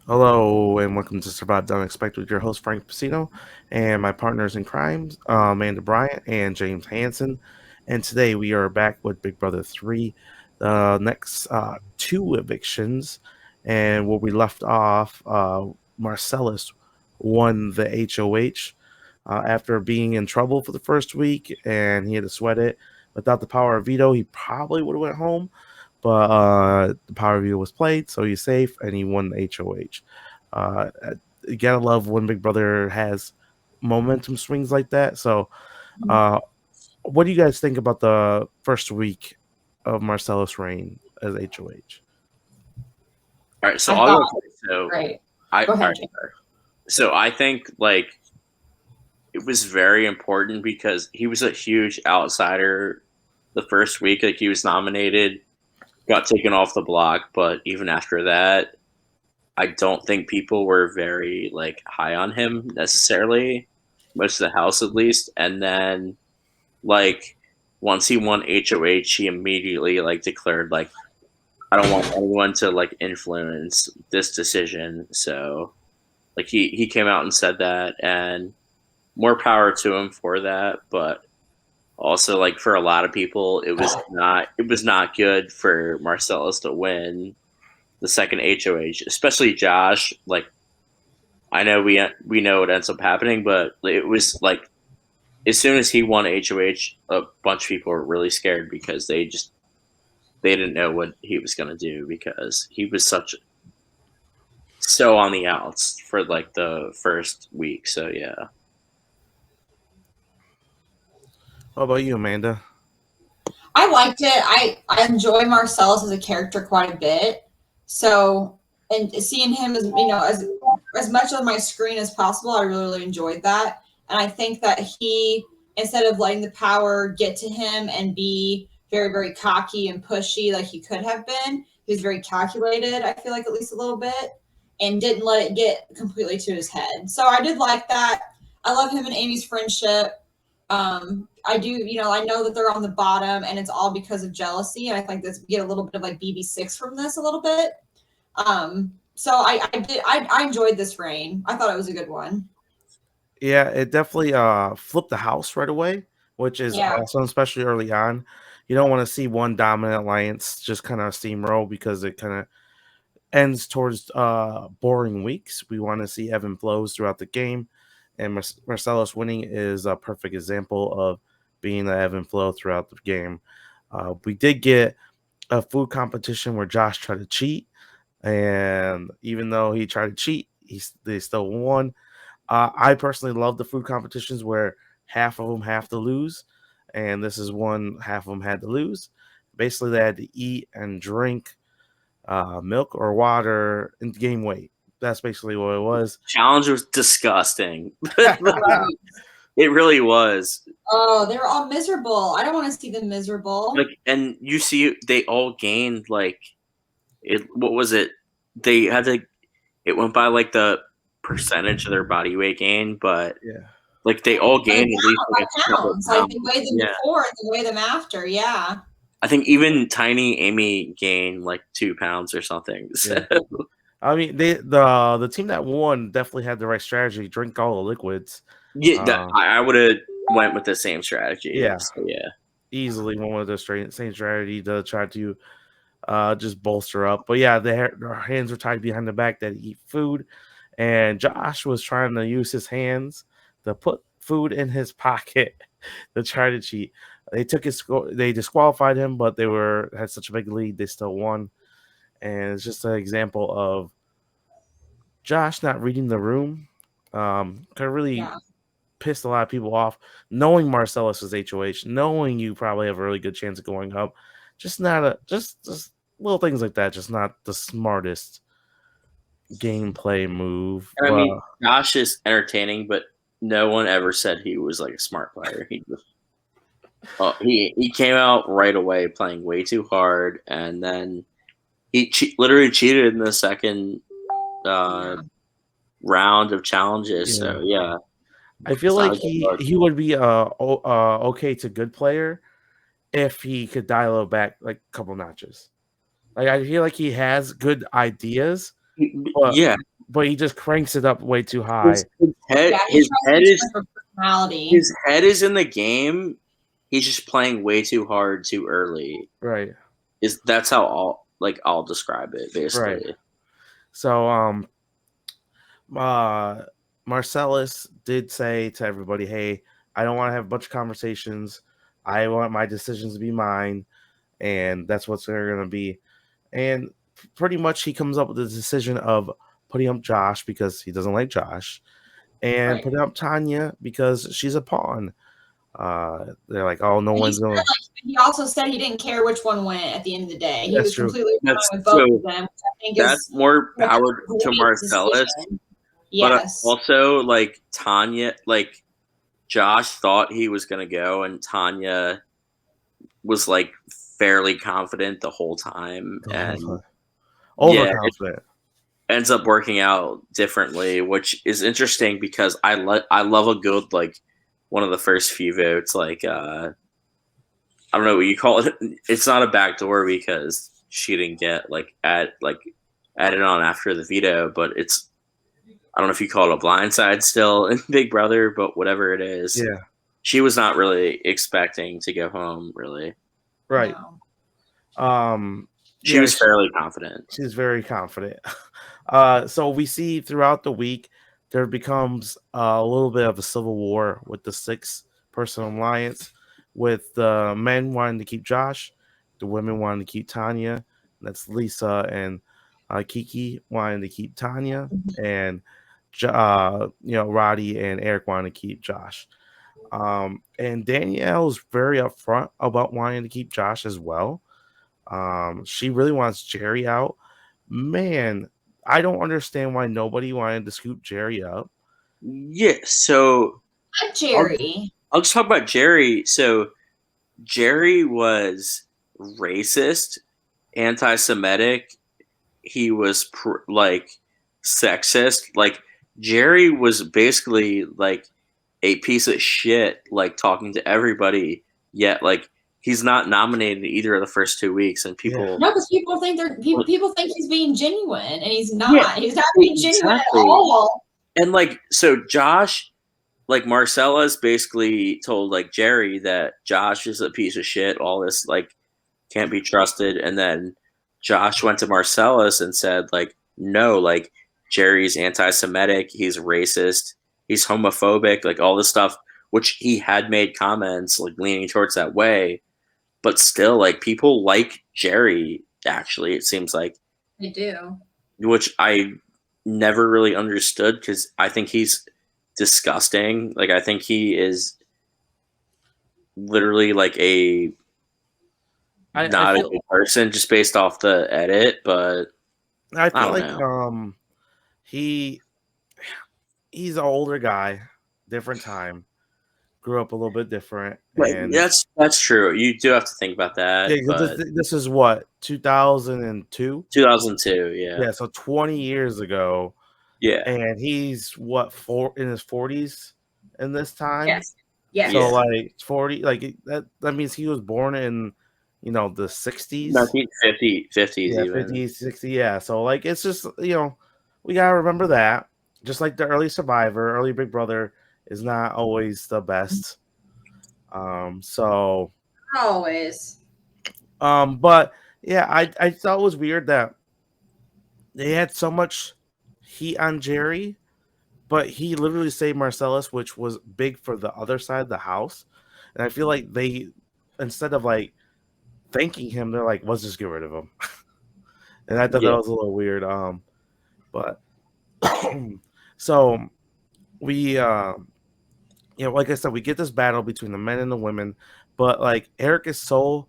Hello and welcome to Survive the Unexpected with your host Frank Pacino and my partners in crime, Amanda Bryant and James Hansen. And today we are back with Big Brother 3, the next two evictions. And where we left off, Marcellus won the HOH after being in trouble for the first week, and he had to sweat it. Without the power of veto, he probably would have went home, but the power veto was played, so he's safe, and he won the HOH. You gotta love when Big Brother has momentum swings like that. So, uh, what do you guys think about the first week of Marcellus' reign as HOH? All right, so I I'll go thought first. So great. I Go all ahead, right, Jake. so I think it was very important because he was a huge outsider the first week. Like he was nominated, got taken off the block, but even after that, I don't think people were very high on him necessarily, most of the house at least. And then like once he won HOH, he immediately declared I don't want anyone to influence this decision. So he came out and said that, and more power to him for that. But also for a lot of people, it was not good for Marcellus to win the second HOH, especially Josh. I know we know what ends up happening, but it was as soon as he won HOH, a bunch of people were really scared because they didn't know what he was gonna do because he was so on the outs for the first week. So yeah. What about you, Amanda? I liked it. I enjoy Marcellus as a character quite a bit. So, and seeing him as much on my screen as possible, I really, really enjoyed that. And I think that he, instead of letting the power get to him and be very, very cocky and pushy like he could have been, he was very calculated, I feel like at least a little bit, and didn't let it get completely to his head. So I did like that. I love him and Amy's friendship. I do, I know that they're on the bottom and it's all because of jealousy. And I think we get a little bit of BB6 from this a little bit. So I enjoyed this reign. I thought it was a good one. Yeah, it definitely flipped the house right away, which is awesome, especially early on. You don't want to see one dominant alliance just kind of steamroll because it kind of ends towards boring weeks. We want to see ebb and flows throughout the game, and Marcellus winning is a perfect example of being the ebb and flow throughout the game. We did get a food competition where Josh tried to cheat, and even though he tried to cheat, they still won. I personally love the food competitions where half of them have to lose, and this is one half of them had to lose. Basically, they had to eat and drink milk or water and gain weight. That's basically what it was. Challenge was disgusting. It really was. Oh, they were all miserable. I don't want to see them miserable. And you see, they all gained it. What was it? They had to. It went by the percentage of their body weight gain, but yeah, they all gained at least a couple pounds. They weighed them before and they weighed them after. Yeah. I think even tiny Amy gained 2 pounds or something. So. Yeah. I mean, the team that won definitely had the right strategy. Drink all the liquids. Yeah, I would have went with the same strategy. Yeah, so yeah, easily went with the same strategy to try to just bolster up. But yeah, their hands were tied behind the back that eat food, and Josh was trying to use his hands to put food in his pocket to try to cheat. They took his score. They disqualified him, but they had such a big lead. They still won, and it's just an example of Josh not reading the room. Kind of really pissed a lot of people off. Knowing Marcellus is HOH, knowing you probably have a really good chance of going up, just little things like that. Just not the smartest gameplay move. I mean, Josh is entertaining, but no one ever said he was a smart player. He came out right away playing way too hard, and then He literally cheated in the second round of challenges. Yeah. So yeah, I feel it's like not a good look. he would be okay to good player if he could dial it back like a couple notches. Like I feel like he has good ideas, but Yeah, he just cranks it up way too high. his head, Yeah, he his tries head to is have a personality. his head is in the game. He's just playing way too hard too early. Right. That's how I'll describe it basically. Right. So Marcellus did say to everybody, "Hey, I don't want to have a bunch of conversations. I want my decisions to be mine, and that's what's they're going to be." And pretty much, he comes up with the decision of putting up Josh because he doesn't like Josh, and Right. putting up Tanya because she's a pawn. They're like, "Oh, no one's going." He also said he didn't care which one went at the end of the day. He That's was true. completely fine That's with both so. of them, which I think That's is more like power a to great Marcellus. decision. But Yes. also, like Tanya, like Josh thought he was gonna go, and Tanya was like fairly confident the whole time, and yeah, it Overconfident. ends up working out differently, which is interesting because I love a good like one of the first few votes, like I don't know what you call it. It's not a backdoor because she didn't get added on after the veto, but it's I don't know if you call it a blindside still in Big Brother, but whatever it is, Yeah. she was not really expecting to go home. Really, Right. No. she Yeah, was fairly confident. she's very confident. So we see throughout the week there becomes a little bit of a civil war with the 6-person alliance, with the men wanting to keep Josh, the women wanting to keep Tanya. That's Lisa and Kiki wanting to keep Tanya, and Roddy and Eric wanting to keep Josh. And Danielle's very upfront about wanting to keep Josh as well. She really wants Jerry out. Man, I don't understand why nobody wanted to scoop Jerry up. Yeah, so Not Jerry. I'll just talk about Jerry. So Jerry was racist, anti-Semitic. He was sexist. Like Jerry was basically like a piece of shit, like talking to everybody. Yet like he's not nominated either of the first 2 weeks, and people No, because people think people think he's being genuine, and he's not. Yeah, He's not being genuine at exactly. all. And like so Josh, like Marcella's basically told like Jerry that Josh is a piece of shit, all this like can't be trusted, and then Josh went to Marcellus and said like no, like Jerry's anti-Semitic, he's racist, he's homophobic, like all this stuff, which he had made comments like leaning towards that way, but still like people like Jerry actually, it seems like, They do. which I never really understood because I think he's disgusting. Like I think he is literally like not a good person just based off the edit, but I feel don't like know. he's an older guy, different time, grew up a little bit different, Right, and that's true. You do have to think about that. yeah, 'cause But this is what 2002. 2002, yeah, Yeah, so 20 years ago, yeah, and he's what in his 40s in this time. Yes. Yes. So Yeah. like 40, like that means he was born in the 60s. 1950s Yeah, even. 50s, 60s. Yeah. So like it's just we gotta remember that. Just like the early Survivor, early Big Brother is not always the best. So Always. but yeah, I thought it was weird that they had so much heat on Jerry, but he literally saved Marcellus, which was big for the other side of the house. And I feel like they, instead of like thanking him, they're like, let's just get rid of him. And I thought that was a little weird. But so we, like I said, we get this battle between the men and the women, but like Eric is so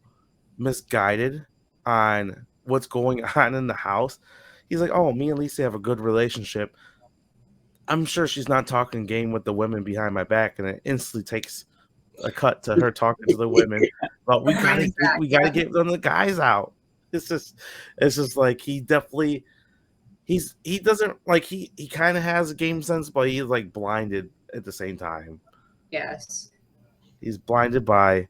misguided on what's going on in the house. He's like, oh, me and Lisa have a good relationship. I'm sure she's not talking game with the women behind my back, and it instantly takes a cut to her talking to the women. But we gotta get them the guys out. It's just like he definitely he doesn't like he kind of has a game sense, but he's like blinded at the same time. Yes. He's blinded by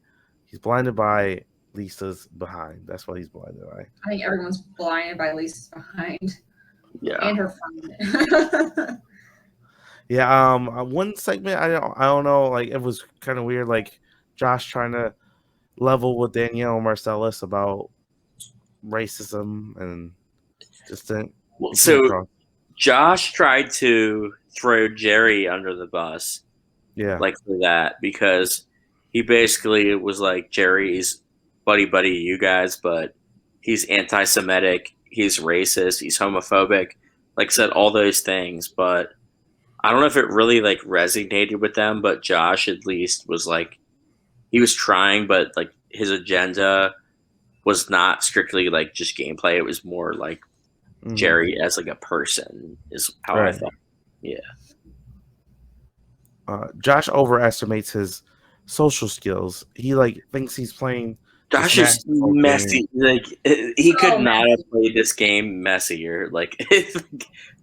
Lisa's behind. That's what he's blinded by. I think everyone's blinded by Lisa's behind. Yeah. And her friend. Yeah, one segment I don't know, like it was kind of weird, like Josh trying to level with Danielle Marcellus about racism and just didn't so Josh tried to throw Jerry under the bus, like for that, because he basically was like, Jerry's buddy you guys, but he's anti-Semitic, he's racist, he's homophobic, like said all those things, but I don't know if it really like resonated with them, but Josh at least was like, he was trying, but like his agenda was not strictly like just gameplay. It was more like Jerry as like a person is how I thought. Yeah. Josh overestimates his social skills. He like thinks he's playing. Josh is messy. Like he could not have played this game messier. Like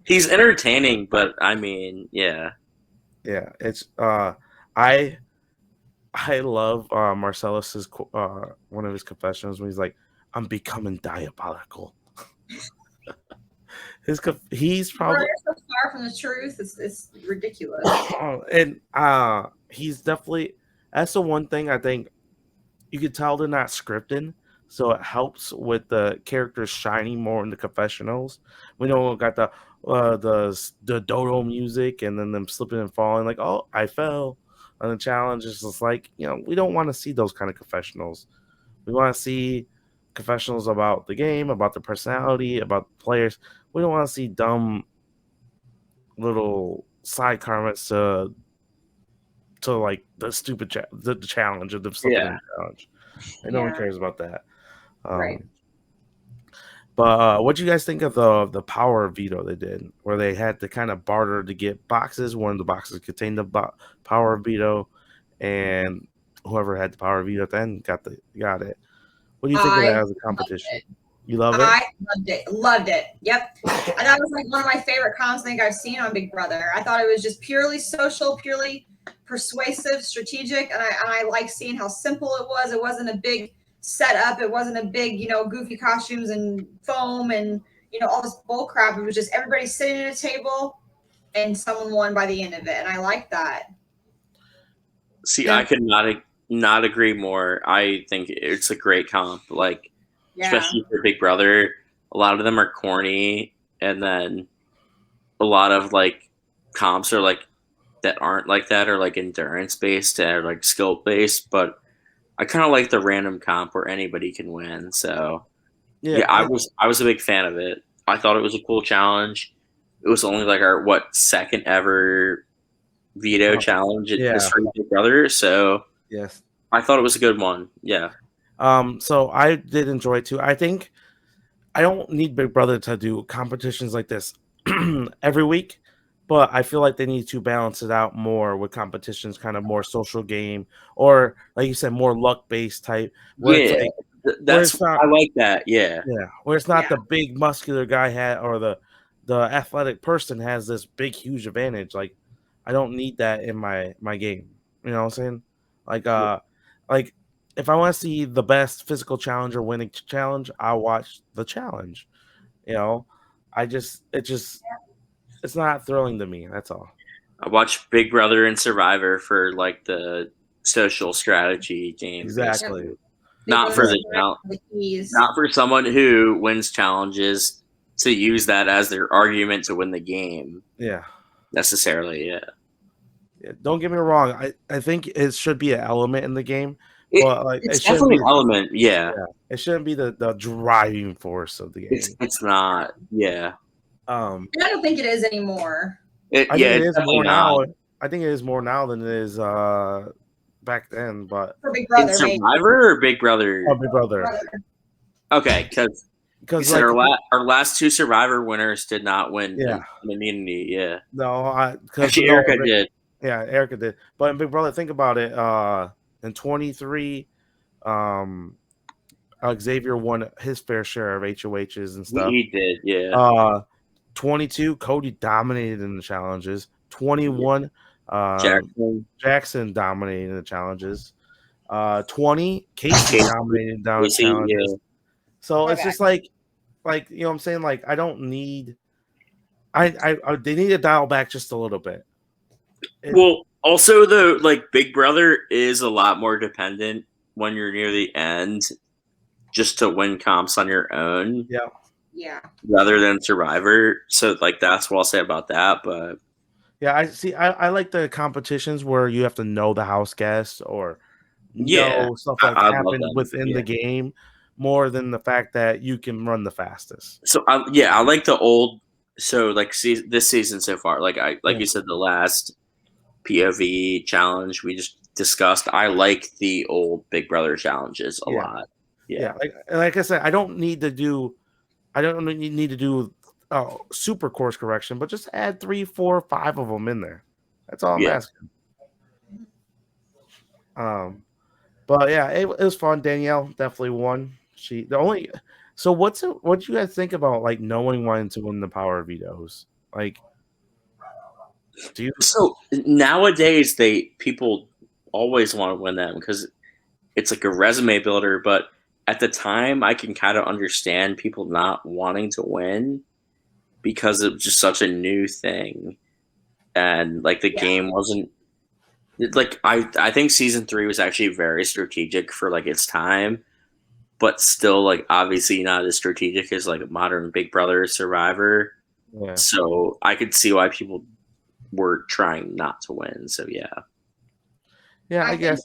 he's entertaining, but I mean, yeah. It's I love Marcellus's one of his confessions when he's like, "I'm becoming diabolical." He's probably so far from the truth. It's ridiculous. And he's definitely, that's the one thing I think you could tell they're not scripted, so it helps with the characters shining more in the confessionals. We know we got the dodo music and then them slipping and falling like, oh, I fell on the challenge. It's just like, we don't want to see those kind of confessionals. We want to see confessionals about the game, about the personality, about the players. We don't want to see dumb little side comments to like the stupid the challenge or the slipping challenge. And no one cares about that. Right. But what do you guys think of the power veto they did, where they had to kind of barter to get boxes? One of the boxes contained the power veto, and whoever had the power veto at the end got it. What do you think of that as a competition? You love it? I loved it. Yep. And that was like one of my favorite comms things I've seen on Big Brother. I thought it was just purely social, purely persuasive, strategic, and I like seeing how simple it was. It wasn't a big setup. It wasn't a big, goofy costumes and foam and all this bull crap. It was just everybody sitting at a table and someone won by the end of it, and I like that. See, I could not agree more. I think it's a great comp. Like, especially for Big Brother, a lot of them are corny, and then a lot of like comps are like that aren't like that, or like endurance based or like skill based. But I kind of like the random comp where anybody can win. So yeah, I was a big fan of it. I thought it was a cool challenge. It was only like our second ever veto challenge at History of Big Brother. So yes, I thought it was a good one. Yeah. So I did enjoy it too. I think I don't need Big Brother to do competitions like this every week, but I feel like they need to balance it out more with competitions, kind of more social game, or like you said, more luck based type. I like that. Yeah, where it's not the big muscular guy or the athletic person has this big huge advantage. Like I don't need that in my game. You know what I'm saying? Like like if I want to see the best physical challenger winning challenge, I'll watch the challenge. It's not thrilling to me. That's all. I watch Big Brother and Survivor for like the social strategy game. Exactly. Basically. Not for not for someone who wins challenges to use that as their argument to win the game. Yeah. Necessarily, yeah. Don't get me wrong. I think it should be an element in the game. But like it's definitely an element, yeah. It shouldn't be the driving force of the game. It's not, yeah. I don't think it is anymore. I think it is more now. I think it is more now than it is back then. But for Big Brother, Survivor or Big Brother? Oh, Big Brother. Okay, because like, our last two Survivor winners did not win immunity. Yeah. No, actually Erica did. Yeah, Erica did. But in Big Brother, think about it. In 23, Xavier won his fair share of HOHs and stuff. He did, yeah. 22, Cody dominated in the challenges. 21, Jackson dominated in the challenges. 20, Casey dominated down the challenges. Yeah. So it's just like you know what I'm saying? Like I don't need I they need to dial back just a little bit. Well, also though, like Big Brother is a lot more dependent when you're near the end just to win comps on your own. Yeah. Yeah. Rather than Survivor. So like that's what I'll say about that. But yeah, I like the competitions where you have to know the house guests or know stuff that happened within the game more than the fact that you can run the fastest. So I like the old. So like this season so far, like you said, the last POV challenge we just discussed. I like the old Big Brother challenges a lot. Yeah. Like I said, I don't need to do super course correction, but just add 3, 4, 5 of them in there. That's all I'm asking. But yeah, it was fun. Danielle definitely won. So what do you guys think about like knowing when to win the power vetoes? Like, so nowadays people always want to win them because it's like a resume builder, but at the time I can kind of understand people not wanting to win because it was just such a new thing. And like the game wasn't like I think season 3 was actually very strategic for like its time, but still like obviously not as strategic as like modern Big Brother Survivor. Yeah. So I could see why people were trying not to win. So yeah. Yeah, I guess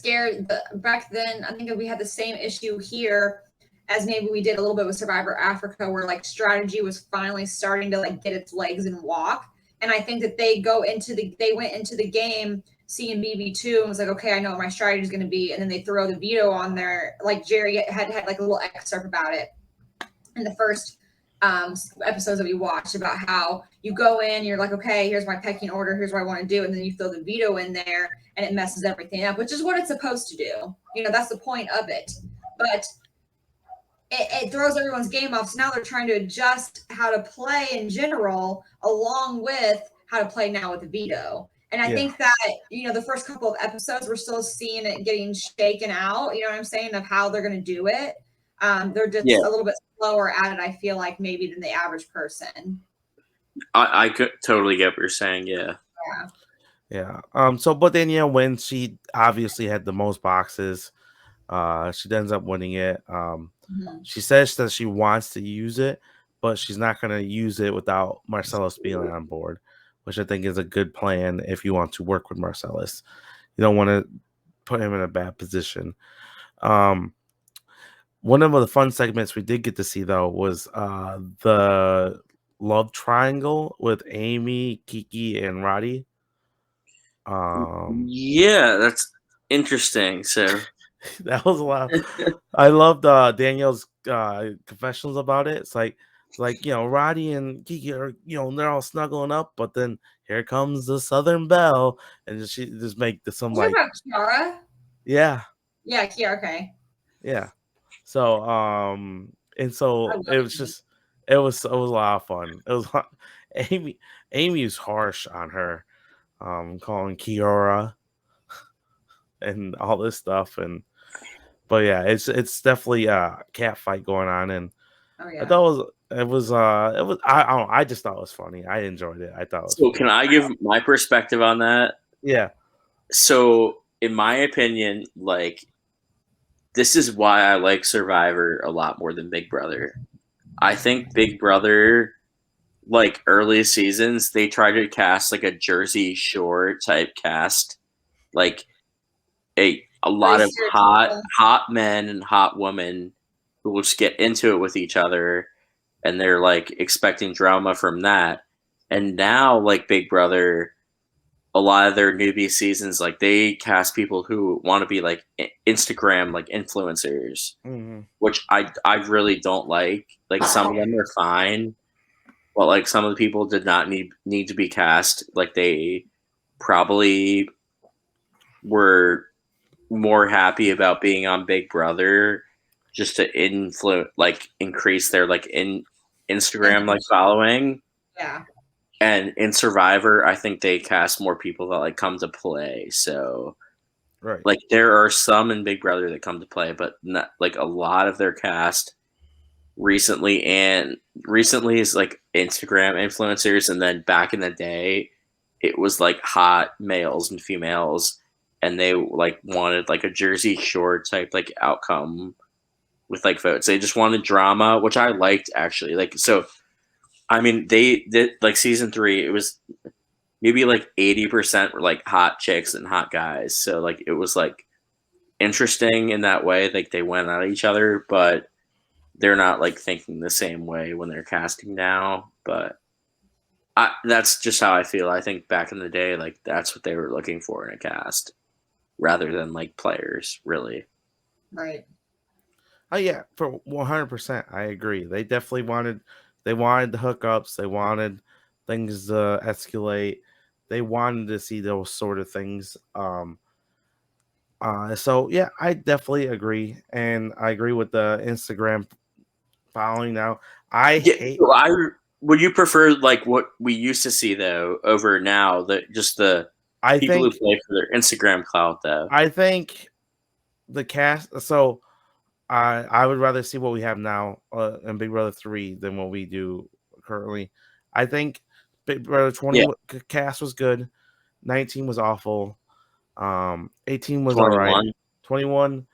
think that back then, I think we had the same issue here as maybe we did a little bit with Survivor Africa, where like strategy was finally starting to like get its legs and walk. And I think that they went into the game seeing BB2 and was like, okay, I know what my strategy is going to be. And then they throw the veto on there. Like Jerry had like a little excerpt about it in the first episodes that we watched about how you go in, you're like, okay, here's my pecking order, here's what I want to do. And then you throw the veto in there and it messes everything up, which is what it's supposed to do. You know, that's the point of it. But it throws everyone's game off. So now they're trying to adjust how to play in general, along with how to play now with the veto. And I think that, you know, the first couple of episodes, we're still seeing it getting shaken out, you know what I'm saying, of how they're going to do it. They're just a little bit slower at it, I feel like, maybe than the average person. I could totally get what you're saying. Yeah. So but Danielle wins. She obviously had the most boxes. She ends up winning it. She says that she wants to use it, but she's not going to use it without Marcellus being on board, which I think is a good plan if you want to work with Marcellus. You don't want to put him in a bad position. One of the fun segments we did get to see, though, was the love triangle with Amy, Kiki, and Roddy. Yeah, that's interesting. So that was a lot. I loved Danielle's confessions about it. It's like you know, Roddy and Kiki are, you know, they're all snuggling up, but then here comes the Southern Belle, and she just make some like Kiara. Yeah, Kiara. Okay. Yeah. So and so it was it was a lot of fun. It was Amy was harsh on her, calling Kiara and all this stuff, but yeah, it's definitely a cat fight going on, and I thought it was I don't know, I just thought it was funny. I enjoyed it. I thought it was so. Can I give my perspective on that? Yeah. So, in my opinion, like this is why I like Survivor a lot more than Big Brother. I think Big Brother, like early seasons, they try to cast like a Jersey Shore type cast, like a lot of hot men and hot women who will just get into it with each other, and they're like expecting drama from that. And now, like Big Brother, a lot of their newbie seasons, like they cast people who want to be like Instagram like influencers, which I really don't like. Like some of them are fine, but like some of the people did not need to be cast. Like they probably were more happy about being on Big Brother just to increase their Instagram following. Yeah. And in Survivor, I think they cast more people that come to play. So, right, there are some in Big Brother that come to play, but not a lot of their cast recently is Instagram influencers, and then back in the day, it was hot males and females, and they wanted a Jersey Shore type outcome with votes. They just wanted drama, which I liked actually. So I mean, they did season 3. It was maybe 80% were hot chicks and hot guys. So it was interesting in that way. They went at each other, but they're not thinking the same way when they're casting now. But that's just how I feel. I think back in the day, that's what they were looking for in a cast, rather than players, really. Right. Oh yeah, for 100%, I agree. They definitely wanted the hookups. They wanted things to escalate. They wanted to see those sort of things. So yeah, I definitely agree, and I agree with the Instagram following now. I hate. So would you prefer what we used to see though over now, that just the I people who think play for their Instagram clout though? I think the cast. So I would rather see what we have now in Big Brother 3 than what we do currently. I think Big Brother 20 cast was good. 19 was awful. 18 was all right. 21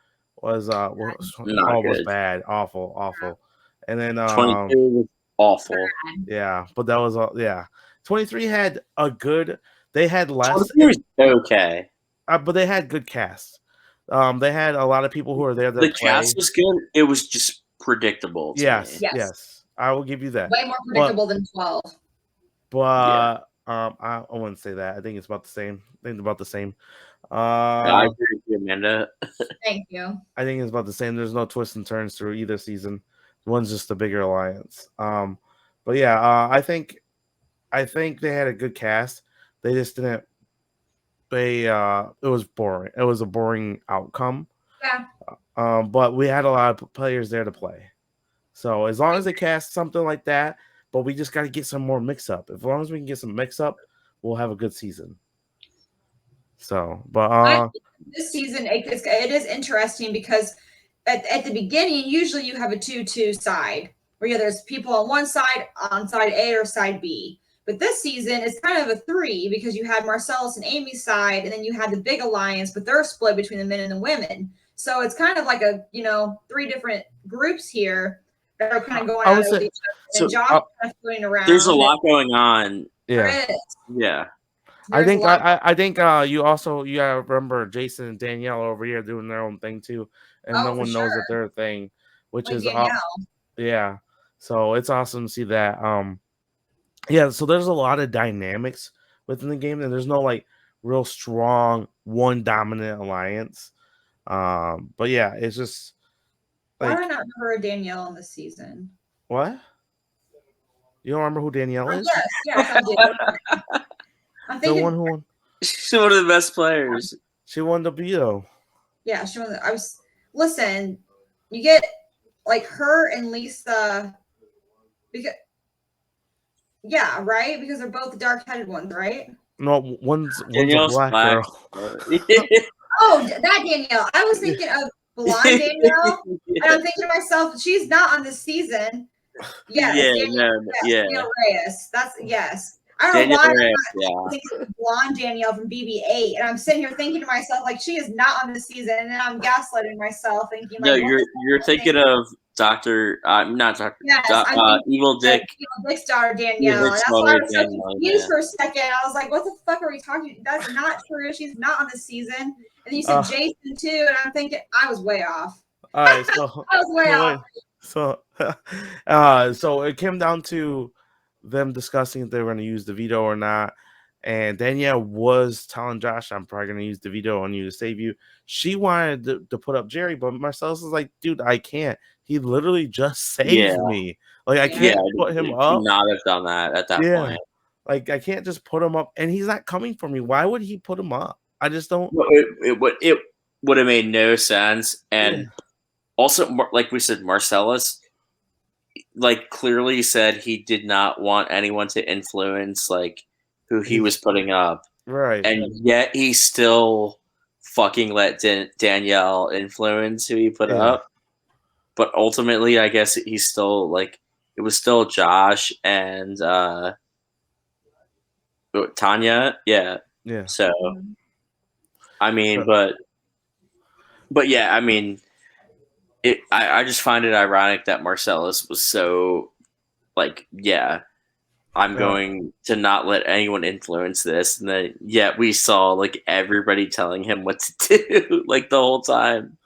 was not good. Was bad, awful. And then 22 was awful. Yeah, but that was all. Yeah, 23 had a good. They had less. 23 was okay. But they had good cast. They had a lot of people who were there. The cast was good. It was just predictable. Yes, I will give you that. Way more predictable than 12. But I wouldn't say that. I think it's about the same. I think it's about the same. I agree with you, Amanda. Thank you. I think it's about the same. There's no twists and turns through either season. One's just a bigger alliance. But yeah, I think they had a good cast. They just didn't. It was boring. It was a boring outcome. Yeah. But we had a lot of players there to play. So as long as they cast something like that, but we just got to get some more mix up. As long as we can get some mix up, we'll have a good season. So, but this season it is interesting because at the beginning, usually you have a 2-2 side where there's people on side A or side B. But this season it's kind of a 3 because you had Marcellus and Amy's side, and then you had the big alliance, but they're split between the men and the women. So it's kind of like a 3 different groups here that are kind of going at it with each other. And Josh kind of floating around. There's a lot going on. Yeah. Yeah. I think you gotta remember Jason and Danielle over here doing their own thing too, and no one knows that they're a thing, which is yeah. So it's awesome to see that. Yeah. So there's a lot of dynamics within the game, and there's no real strong one dominant alliance. But yeah, it's just why do I not remember Danielle in this season? What? You don't remember who Danielle is? Yes, I do. I'm thinking, the one who won. She's one of the best players. She won the veto. Yeah, she won. Listen. You get her and Lisa, because right, because they're both the dark-headed ones, right? No, one's a black girl. Oh, that Danielle. I was thinking of blonde Danielle, and I'm thinking to myself, she's not on this season. Yes, Danielle Reyes. That's yes. I don't know why I'm thinking blonde Danielle from BB-8, and I'm sitting here thinking to myself, she is not on this season, and then I'm gaslighting myself, thinking no, you're thinking of not Dr. Yes, Evil Dick. Evil Dick's daughter Danielle. That's why I was so confused for a second. I was like, what the fuck are we talking? That's not true. She's not on this season. And then you said Jason too, and I'm thinking I was way off. All right, so I was way off. So it came down to them discussing if they were going to use the veto or not. And Danielle was telling Josh, I'm probably going to use the veto on you to save you. She wanted to put up Jerry, but Marcellus is like, dude, I can't. He literally just saved me. I can't put him up. Not have done that at that point. I can't just put him up. And he's not coming for me. Why would he put him up? I just don't. It would have made no sense. And Also, like we said, Marcellus like clearly said he did not want anyone to influence like who he was He's putting up, right. and yet he still fucking let Danielle influence who he put Yeah. up. But ultimately, I guess he's still like it was still Josh and Tanya, yeah. Yeah. So Mhm. I mean, So, but yeah, I mean, I just find it ironic that Marcellus was so like, yeah, I'm uh, going to not let anyone influence this, and then yet we saw like everybody telling him what to do like the whole time.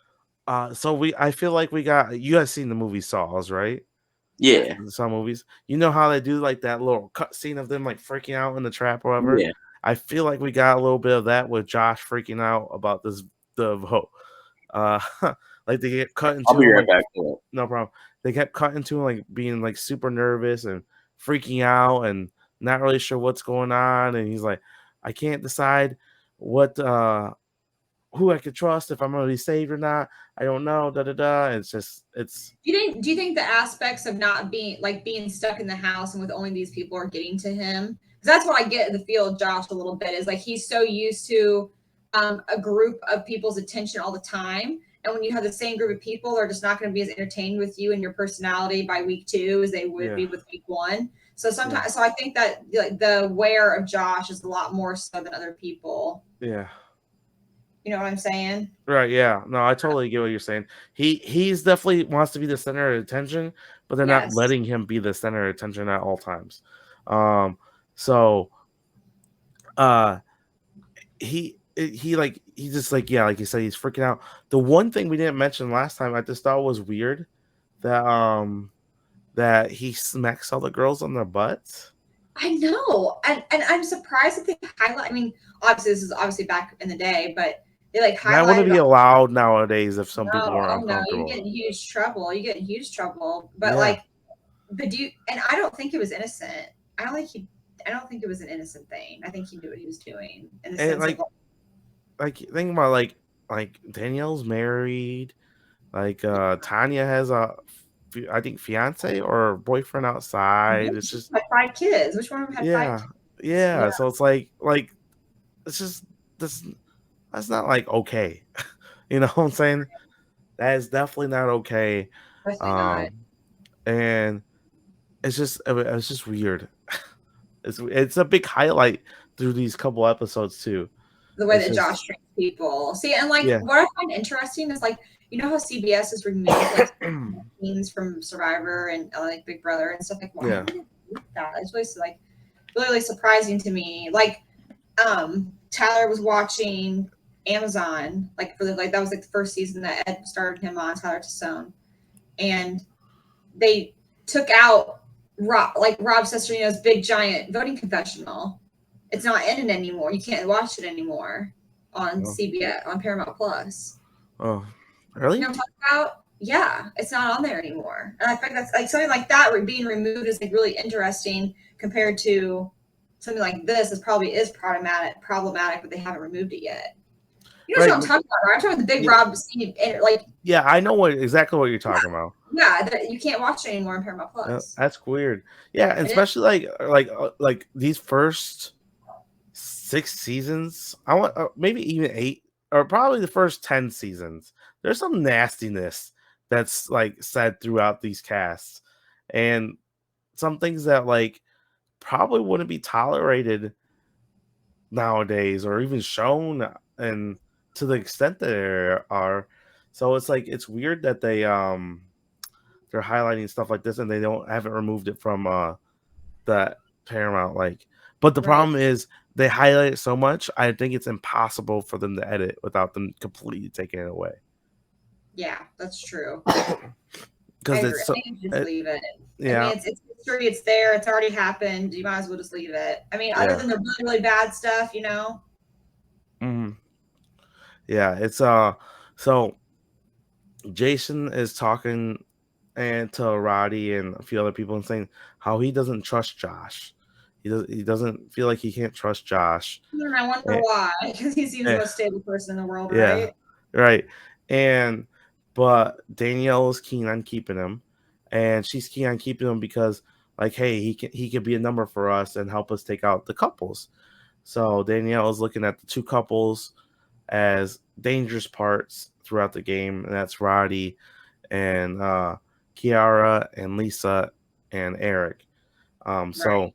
so I feel like we got you guys seen the movie Saws, right? Yeah. Yeah, Some movies. You know how they do like that little cut scene of them like freaking out in the trap or whatever? yeah. I feel like we got a little bit of that with Josh freaking out about the vote. Uh like they get cut I'll into be him right like back to it. no problem. They kept cutting to him like being like super nervous and freaking out and not really sure what's going on. And he's like, I can't decide what who I could trust if I'm gonna be saved or not. I don't know. Da da da. It's just it's Do you think the aspects of not being stuck in the house and with only these people are getting to him? Because that's what I get the feel of Josh a little bit is like he's so used to a group of people's attention all the time. And when you have the same group of people, they're just not going to be as entertained with you and your personality by week 2 as they would yeah, be with week 1. So yeah, sometimes, so I think that like the wear of Josh is a lot more so than other people. yeah. You know what I'm saying? Right, yeah. No, I totally get what you're saying. He's definitely wants to be the center of attention, but they're not Yes. letting him be the center of attention at all times. Um, so uh he like he just like yeah, like you said, he's freaking out. The one thing we didn't mention last time I just thought was weird that that he smacks all the girls on their butts. I know, and I'm surprised that they highlight. I mean, obviously this is obviously back in the day, but they like That wouldn't highlighted. be allowed nowadays if some people No, were oh no, you uncomfortable. get in huge trouble. You get in huge trouble. But Yeah. like, but do you? And I don't think it was innocent. I don't think he. I don't think it was an innocent thing. I think he knew what he was doing in the And sense of like think about like Danielle's married. Like Tanya has a I think fiance or boyfriend outside. It's she just had 5 kids. Which one of them had five yeah. kids? Yeah, Yeah. So it's like it's just this that's not like okay. You know what I'm saying? That is definitely not okay. definitely not. Um and it's just weird. It's a big highlight through these couple episodes too. The way It's that Josh just treats people. See, and like yeah. what I find interesting is like you know how CBS has removed like scenes from Survivor and like Big Brother and stuff. Like, why Yeah. would it do that? It's really like really surprising to me. Like, Tyler was watching Amazon like for the like that was like the first season that Ed started him on Tyler Tassone, and they took out Rob Cesternino's big giant voting confessional. It's not in it anymore. You can't watch it anymore on Oh, CBS on Paramount Plus. oh You know really? what I'm talking about? Yeah, it's not on there anymore. And I think that's like something like that being removed is like really interesting compared to something like this is probably is problematic, but they haven't removed it yet. You know what Right. I'm talking about, right? I'm talking about the big Yeah, Rob scene, and like yeah, I know what exactly what you're talking about. yeah, you can't watch it anymore on Paramount Plus. That's weird. Yeah, and It is. especially like these first 6 seasons. I want maybe even 8 or probably the first 10 seasons. There's some nastiness that's like said throughout these casts, and some things that like probably wouldn't be tolerated nowadays or even shown and to the extent that there are. So it's like it's weird that they're highlighting stuff like this and they don't haven't removed it from the Paramount like. But the Right. problem is they highlight it so much. I think it's impossible for them to edit without them completely taking it away Yeah, that's true. I because agree. it's I so think you just it, leave it. I yeah, mean, it's history. It's there. It's already happened. You might as well just leave it. I mean, other yeah, than the really, really bad stuff, you know. hmm yeah. It's so Jason is talking and to Roddy and a few other people and saying how he doesn't trust Josh. He doesn't feel like he can't trust Josh. And I wonder And, why, because he seems the eh, most stable person in the world, yeah, right? right. And but Danielle is keen on keeping him, and she's keen on keeping him because, like, hey, he could be a number for us and help us take out the couples. So Danielle is looking at the two couples as dangerous parts throughout the game, and that's Roddy and Kiara and Lisa and Eric. Right.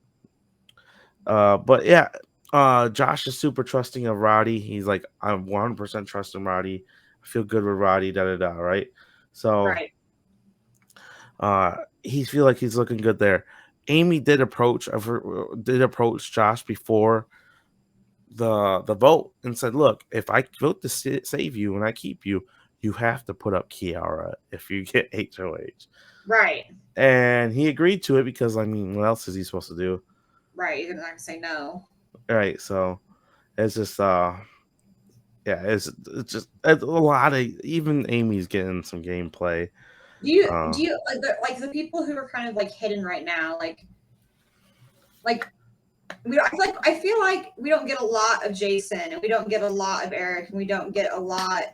But yeah, Josh is super trusting of Roddy. He's like, I'm 100% trusting Roddy. I feel good with Roddy, da da da, right? So Right. he feel like he's looking good there. Amy did approach Josh before the vote and said, "Look, if I vote to save you and I keep you, you have to put up Kiara if you get HOH." Right. And he agreed to it because, I mean, what else is he supposed to do? Right. You're not gonna say no. Right. So it's just yeah, it's just a lot of, even Amy's getting some gameplay. Do you like the people who are kind of like hidden right now, like I feel like we don't get a lot of Jason, and we don't get a lot of Eric, and we don't get a lot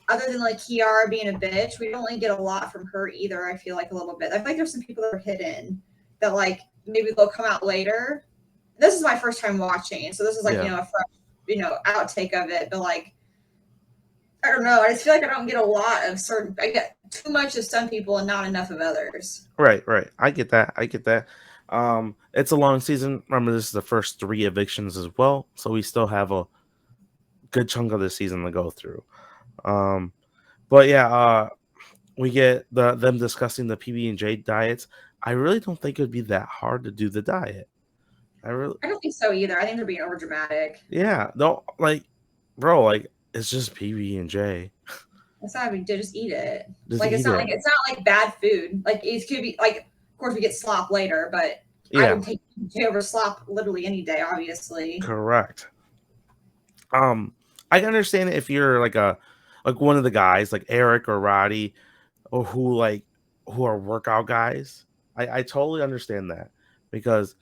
other than like Kiara being a bitch. We don't really get a lot from her either. I feel like a little bit. I feel like there's some people that are hidden that like maybe they'll come out later. This is my first time watching, so this is like Yeah. a fresh outtake of it. But like I don't know. I just feel like I don't get a lot of certain. I get too much of some people and not enough of others. Right. I get that. It's a long season. Remember, this is the first 3 evictions as well, so we still have a good chunk of the season to go through. But yeah, we get them discussing the PB&J diets. I really don't think it would be that hard to do the diet. I don't think so either. I think they're being over dramatic. Yeah, no, like, bro, like, it's just PB&J. It's not a big deal. Just eat it. Just Like eat it. it's not like bad food. Like it could be like, of course we get slop later, but I Yeah, would take PB over slop literally any day. Obviously, correct. I can understand it if you're like one of the guys like Eric or Roddy, or who are workout guys. I totally understand that because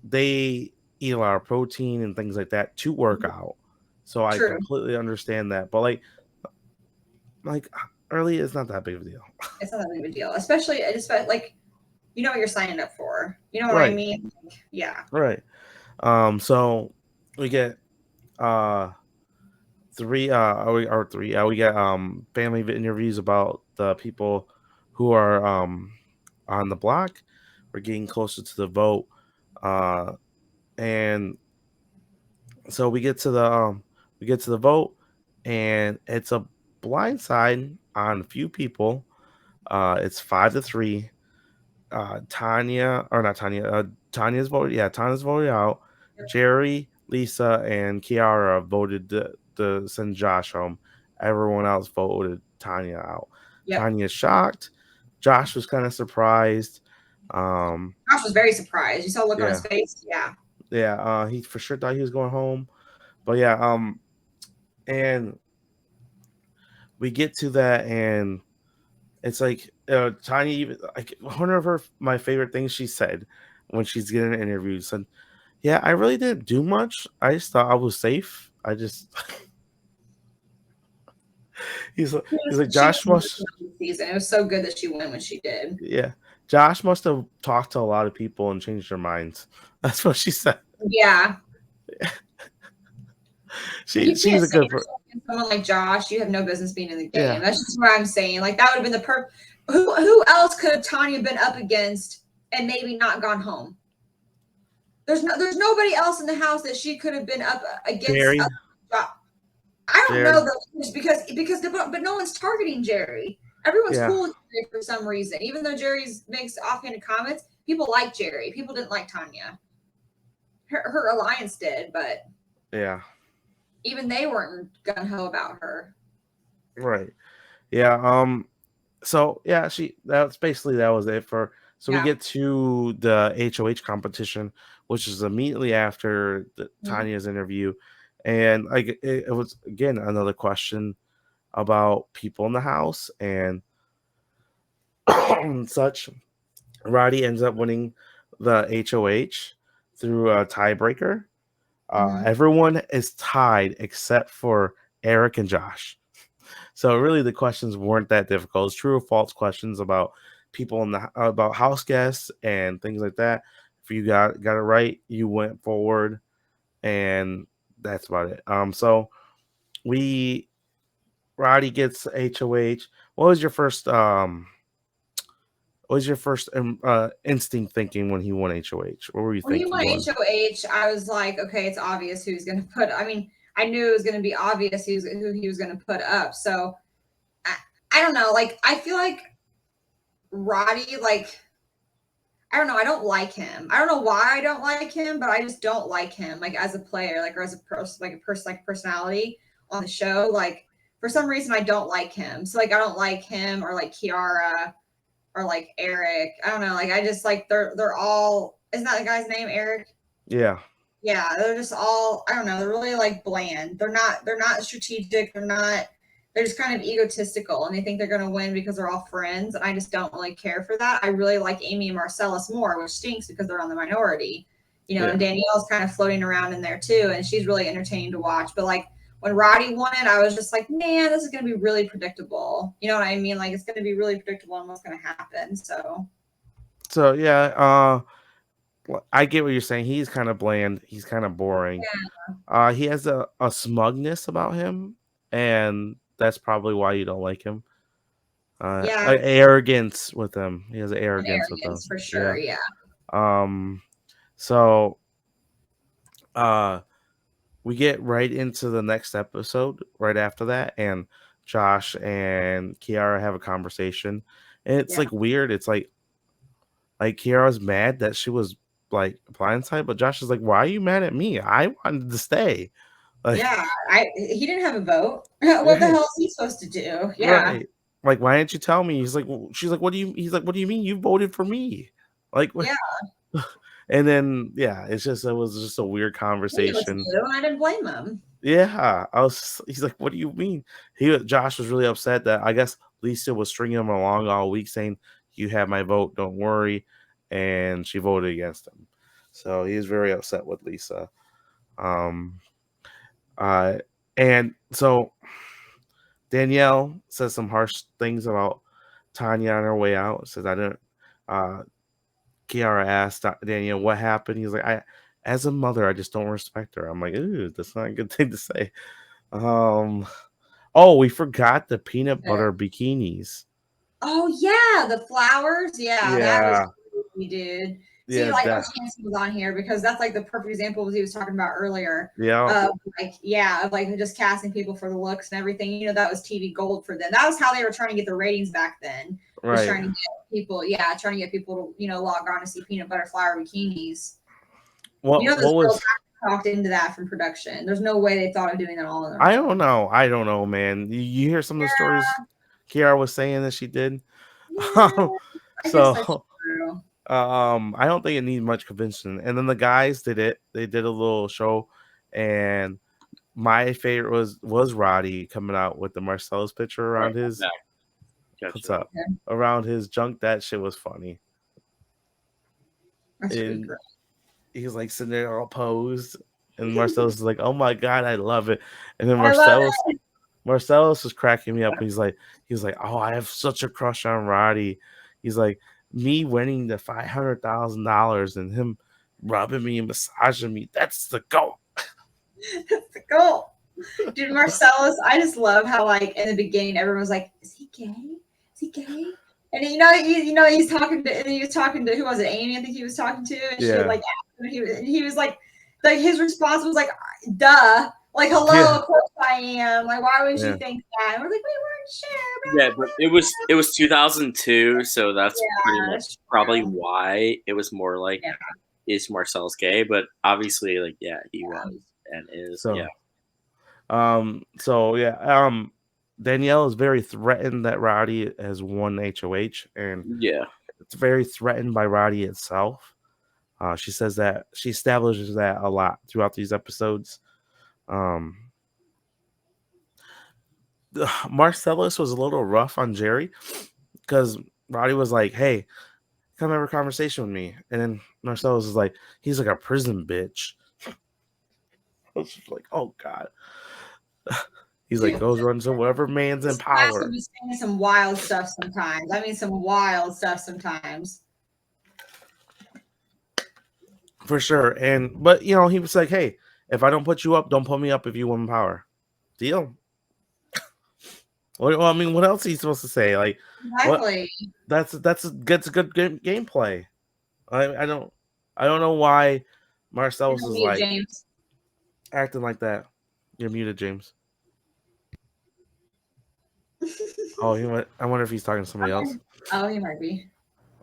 they eat a lot of protein and things like that to work out. So I true. completely understand that. But like early, it's not that big of a deal. It's not that big of a deal, especially like you know what you're signing up for. You know what I Right, mean? Yeah. right. So we get uh three or three we get family interviews about the people who are on the block. We're getting closer to the vote. And so we get to the vote, and it's a blindside on a few people. It's 5-3. Tanya, or not Tanya, Tanya's voted. Yeah, Tanya's voted out. Jerry, Lisa, and Kiara voted to send Josh home. Everyone else voted Tanya out. Yep. Tanya's shocked. Josh was kind of surprised. Josh was very surprised. You saw the look on Yeah, his face. Yeah. yeah. He for sure thought he was going home, but yeah. And we get to that, and it's like Tanya. Even like one of my favorite things she said when she's getting interviewed said, "Yeah, I really didn't do much. I just thought I was safe. I just." He's like, She Josh was must. this season. It was so good that she went when she did. Yeah, Josh must have talked to a lot of people and changed their minds. That's what she said. Yeah. She's a good person. Someone like Josh, you have no business being in the game. Yeah. That's just what I'm saying. Like that would have been the who else could have Tanya been up against and maybe not gone home? There's nobody else in the house that she could have been up against. Jerry. I don't know though, because but no one's targeting Jerry. Everyone's cool with Jerry for some reason. Even though Jerry's makes offhanded comments, people like Jerry. People didn't like Tanya. Her alliance did, but yeah, even they weren't gung ho about her. Right. Yeah. So yeah, that was it for. So we get to the HOH competition, which is immediately after Tanya's interview, and like it was again another question about people in the house and such. Roddy ends up winning the HOH through a tiebreaker. Everyone is tied except for Eric and Josh. So really, the questions weren't that difficult. It's true or false questions about people in the about house guests and things like that. If you got it right, you went forward, and that's about it. So we Roddy gets HOH. What was your first instinct thinking when he won HOH? What were you When he thinking won going? HOH, I was like, okay, it's obvious who's going to put. I mean, I knew it was going to be obvious who he was going to put up. So I, I don't know. Like, I feel like Roddy, like, I don't know. I don't like him. I don't know why I don't like him, but I just don't like him, like as a player, like or as a person, like personality on the show. Like for some reason, I don't like him. So like I don't like him or like Kiara or like Eric. I don't know. Like I just like they're all. Isn't that the guy's name, Eric? Yeah. Yeah, they're just all. I don't know. They're really like bland. They're not strategic. They're just kind of egotistical and they think they're going to win because they're all friends. And I just don't really care for that. I really like Amy and Marcellus more, which stinks because they're on the minority, Yeah. and Danielle's kind of floating around in there too. And she's really entertaining to watch. But like when Roddy won it, I was just like, man, this is going to be really predictable. You know what I mean? Like it's going to be really predictable on what's going to happen. So yeah, I get what you're saying. He's kind of bland. He's kind of boring. He has a smugness about him, and that's probably why you don't like him. Yeah, Arrogance with him. He has an arrogance with him. arrogance for Yeah. sure. Yeah. Um. So, we get right into the next episode right after that, and Josh and Kiara have a conversation, and it's Yeah. like weird. It's like Kiara's mad that she was like blindsided, but Josh is like, "Why are you mad at me? I wanted to stay." Like, Yeah, he didn't have a vote. What the right, hell is he supposed to do? Yeah. right. Like, why didn't you tell me? He's like, she's like, what do you? He's like, what do you mean? You voted for me? Like, what? Yeah. And then yeah, it was just a weird He knew what to conversation. do, and I didn't blame him. Yeah, he's like, what do you mean? Josh was really upset that I guess Lisa was stringing him along all week saying, you have my vote, don't worry. And she voted against him. So he was very upset with Lisa. Um, and so Danielle says some harsh things about Tanya on her way out. Says, I didn't, uh, Kiara asked Danielle what happened. He's like, as a mother, I just don't respect her. I'm like, ooh, that's not a good thing to say. Um, Oh, we forgot the peanut butter bikinis. Oh yeah, the flowers. Yeah, that was Yeah, crazy, dude. See, yeah, like I that, wish Hanson was on here because that's like the perfect example of what he was talking about earlier. yeah, Of like just casting people for the looks and everything. That was TV gold for them. That was how they were trying to get the ratings back then. Was right. trying to get people, trying to get people to log on to see peanut butter flower bikinis. Those What girls was? talked into that from production. There's no way they thought of doing that all on their I own. don't know. I don't know, man. You hear some of the stories Kiara was saying that she did. Yeah, I guess that's So, true. I don't think it needs much convincing. And then the guys did it. They did a little show, and my favorite was Roddy coming out with the Marcellus picture around his. What's up? Okay. Around his junk. That shit was funny. That's pretty And great. he's like sitting there all posed, and Marcellus is like, "Oh my god, I love it." And then I love it. Marcellus was cracking me up. He's like, "Oh, I have such a crush on Roddy." He's like, "Me winning the $500,000 and him rubbing me and massaging me. That's the goal." That's the goal. Dude, Marcellus, I just love how like in the beginning everyone was like, "Is he gay? Is he gay?" And he's talking to, and he was talking to who was it? Amy, I think he was talking to, and she Yeah, like asked him, and he was like his response was like, "Duh." Like, hello, yeah, of course I am. Like, why would you yeah. think that? And we're like, we weren't sure. Yeah, but it was 2002, so that's pretty Yeah, much that's probably true. why it was more like, Yeah. is Marcel's gay? But obviously, like, yeah, he was and is. So, Yeah, Danielle is very threatened that Roddy has won HOH, and yeah. it's very threatened by Roddy itself. She says that she establishes that a lot throughout these episodes. Marcellus was a little rough on Jerry because Roddy was like, "Hey, come have a conversation with me," and then Marcellus is like, "He's like a prison bitch." I was just like, "Oh God." He's like, goes runs to whatever man's in power. Would be saying some wild stuff sometimes. I mean, some wild stuff sometimes. For sure. But he was like, hey, if I don't put you up, don't put me up if you win power. Deal. Well, I mean, what else are you supposed to say? Like, exactly. That's a good gameplay. I don't know why Marcellus is like James. acting like that. You're muted, James. Oh, I wonder if he's talking to somebody else. Oh, he might be.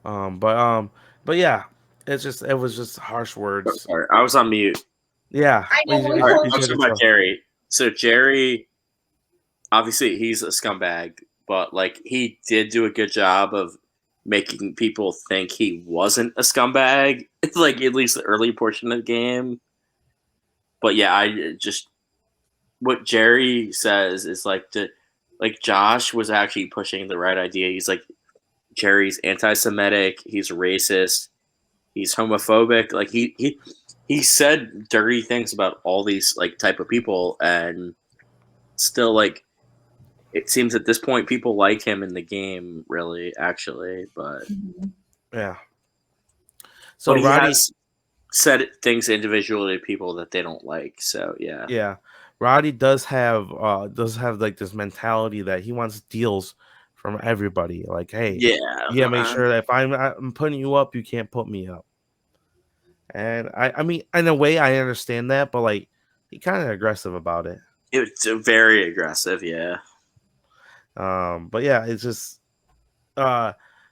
But yeah, it was just harsh words. Oh, sorry, I was on mute. Yeah, I was talking about Jerry. So Jerry, obviously, he's a scumbag, but like he did do a good job of making people think he wasn't a scumbag. Like at least the early portion of the game. But yeah, what Jerry says is like Josh was actually pushing the right idea. He's like, Jerry's anti-Semitic. He's racist. He's homophobic. Like he said dirty things about all these like type of people, and still like it seems at this point people like him in the game, really, actually. But yeah. So but he Roddy has said things individually to people that they don't like. So yeah. Yeah. Roddy does have like this mentality that he wants deals from everybody. Like, hey, you gotta make sure that if I'm putting you up, you can't put me up. And I mean, in a way, I understand that, but like, he kind of aggressive about it. It's very aggressive, yeah. But yeah, it's just,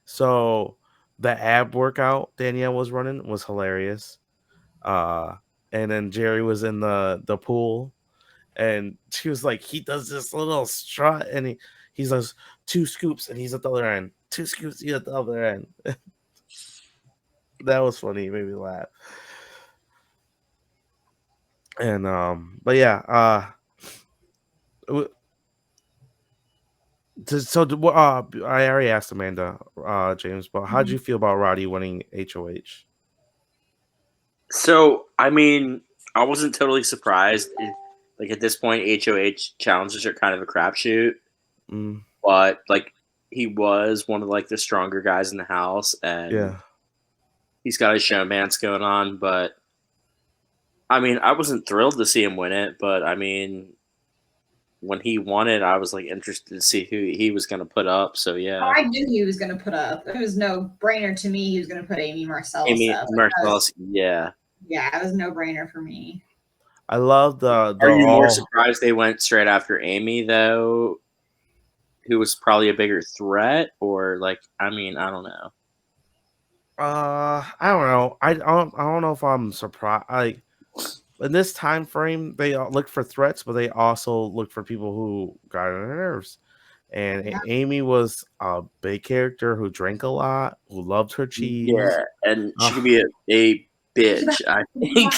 so the ab workout Danielle was running was hilarious. And then Jerry was in the pool. And she was like, he does this little strut, and he does 2 scoops, and he's at the other end. 2 scoops, he's at the other end. That was funny. It made me laugh. And but yeah, I already asked Amanda, James, but how'd you feel about Roddy winning HOH? So I mean, I wasn't totally surprised. Like at this point, HOH challenges are kind of a crapshoot. But like he was one of like the stronger guys in the house, and he's got his showmance going on. But I mean, I wasn't thrilled to see him win it, but I mean, when he won it, I was like interested to see who he was going to put up. So yeah, I knew he was going to put up. It was no brainer to me. He was going to put Amy Marcellus up. Yeah. Yeah, it was no brainer for me. I love the. Are you more surprised they went straight after Amy though? Who was probably a bigger threat, or like, I mean, I don't know. I don't know. I don't know if I'm surprised. Like in this time frame, they look for threats, but they also look for people who got on their nerves. And Amy was a big character who drank a lot, who loved her cheese. Yeah, and she could be a bitch. I think,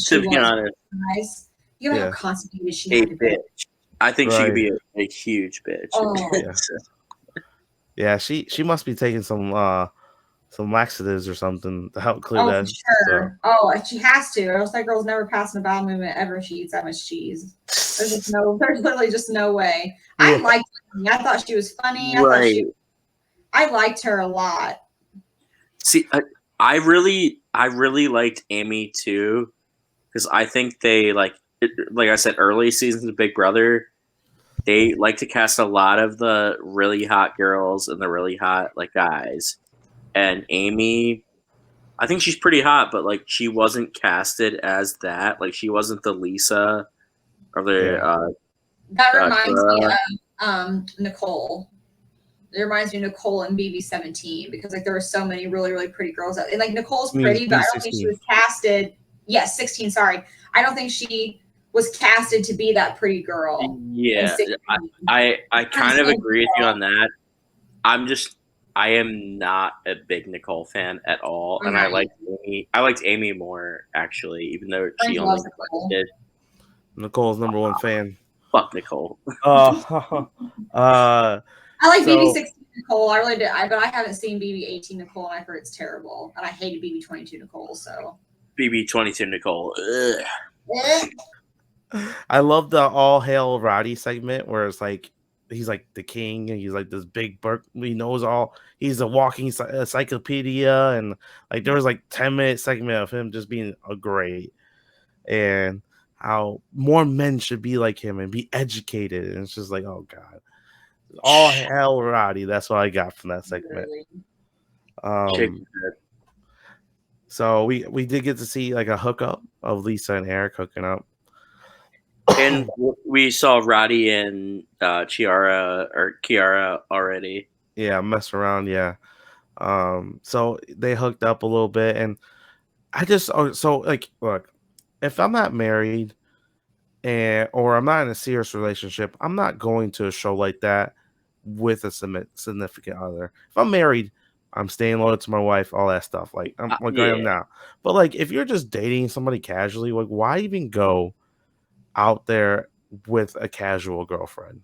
to be honest. Nice. You know how constipated she a had to be. Bitch. I think she could be a huge bitch. Oh. Yeah, she must be taking some laxatives or something to help clear that. Sure. So. Oh, she has to. Or else that girl's never passing a bowel movement ever if she eats that much cheese. There's literally just no way. Yeah. I liked her. I thought she was funny. I liked her a lot. See, I really liked Amy too, because I think they like I said, early seasons of Big Brother, they like to cast a lot of the really hot girls and the really hot like guys. And Amy, I think she's pretty hot, but like she wasn't casted as that. Like she wasn't the Lisa or the. That reminds me of Nicole. It reminds me of Nicole and BB17 because like there were so many really, really pretty girls out. And like Nicole's pretty, but I don't think she was casted. Yes, 16. Sorry, I don't think she was casted to be that pretty girl. Yeah, I kind of agree with you on that. I am not a big Nicole fan at all, and I liked Amy. I liked Amy more actually, even though she only did. Nicole's #1 fan. Fuck Nicole. I like BB16 Nicole. I really did. But I haven't seen BB18 Nicole, and I heard it's terrible. And I hated BB22 Nicole. So BB22 Nicole. Ugh. I love the all hail Roddy segment where it's like he's like the king and he's like this big Burke. He knows all. He's a walking encyclopedia, and like there was like 10-minute segment of him just being a great, and how more men should be like him and be educated. And it's just like, oh god, all hail Roddy. That's what I got from that segment. Um, so we did get to see like a hookup of Lisa and Eric hooking up. And we saw Roddy and Kiara already. Yeah, mess around. Yeah. So they hooked up a little bit, and I just so like look, if I'm not married and or I'm not in a serious relationship, I'm not going to a show like that with a significant other. If I'm married, I'm staying loyal to my wife, all that stuff. Like I'm like I am now. But like if you're just dating somebody casually, like why even go out there with a casual girlfriend?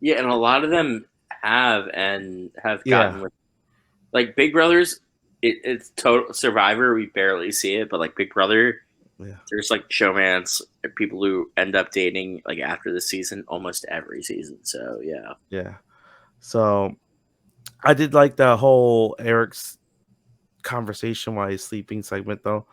Yeah, and a lot of them have gotten with like Big Brothers. It's total Survivor. We barely see it, but like Big Brother, there's like showmans, people who end up dating like after the season, almost every season. So yeah. So I did like the whole Eric's conversation while he's sleeping segment though.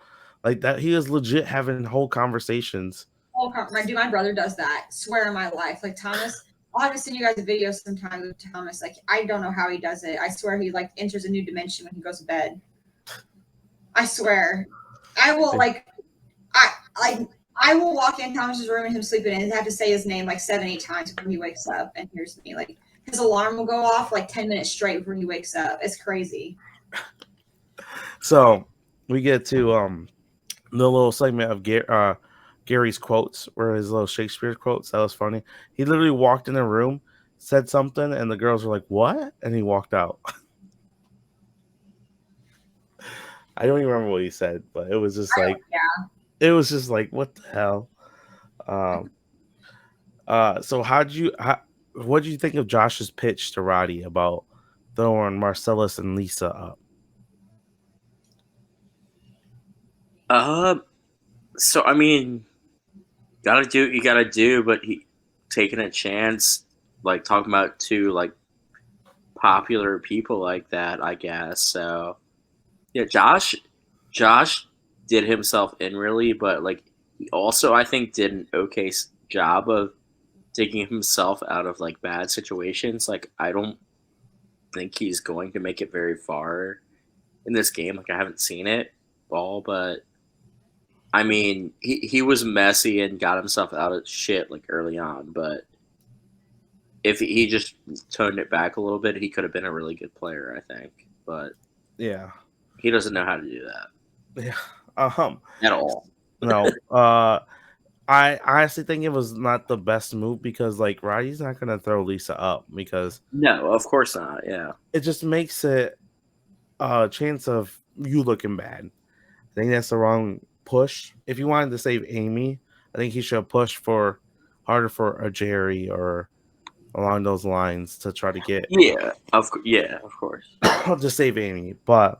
Like that he was legit having whole conversations. Oh, my brother does that. Swear on my life. Like Thomas, I'll have to send you guys a video sometime with Thomas. Like I don't know how he does it. I swear he like enters a new dimension when he goes to bed. I swear. I will I will walk in Thomas's room and him sleeping and have to say his name like 7-8 times before he wakes up and hears me. Like his alarm will go off like 10 minutes straight before he wakes up. It's crazy. So we get to the little segment of Gary's quotes, where his little Shakespeare quotes. That was funny. He literally walked in the room, said something, and the girls were like, "What?" And he walked out. I don't even remember what he said, but it was just like, it was just like, what the hell? So what did you think of Josh's pitch to Roddy about throwing Marcellus and Lisa up? So I mean, gotta do what you gotta do, but he taking a chance, like talking about two like popular people like that, I guess. So yeah, Josh did himself in really, but like he also I think did an okay job of taking himself out of like bad situations. Like I don't think he's going to make it very far in this game. Like I haven't seen it all, but I mean he was messy and got himself out of shit like early on, but if he just toned it back a little bit, he could have been a really good player, I think. But yeah, he doesn't know how to do that. Yeah, at all. No, I honestly think it was not the best move because like Roddy's not gonna throw Lisa up because no, of course not. Yeah, it just makes it a chance of you looking bad. I think that's the wrong push. If you wanted to save Amy, I think he should have pushed for harder for a Jerry or along those lines to try to get of course to save Amy. But